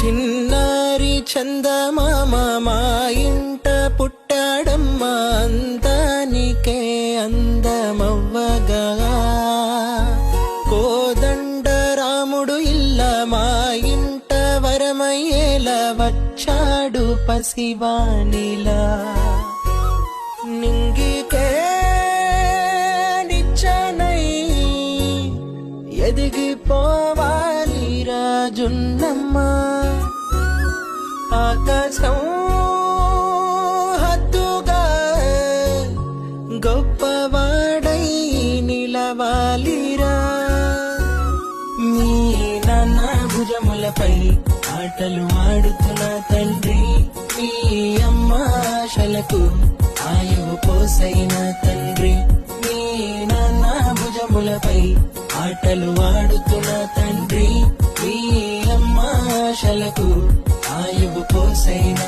చిన్నారి చందమామ మా ఇంట పుట్టాడమ్మా, అందానికే అందమవ్వగా. కోదండ రాముడు ఇల్ల మా ఇంట వరమయ్యేలా వచ్చాడు పసివానిలా. నింగికే నిచ్చనై ఎదిగిపోవాలి రాజున్నమ్మ, ఆకాశం హద్దుగా గొప్పవాడై నిలవాలిరా. మీ నాన్న భుజములపై ఆటలు ఆడుతున్న తండ్రి, మీ అమ్మ ఆశలకు ఆయువు పోసైన తండ్రి. మీ నాన్న భుజములపై ఆటలు ఆడుతున్న తండ్రి, మీ అమ్మ ఆశలకు ఆయువు పోసైన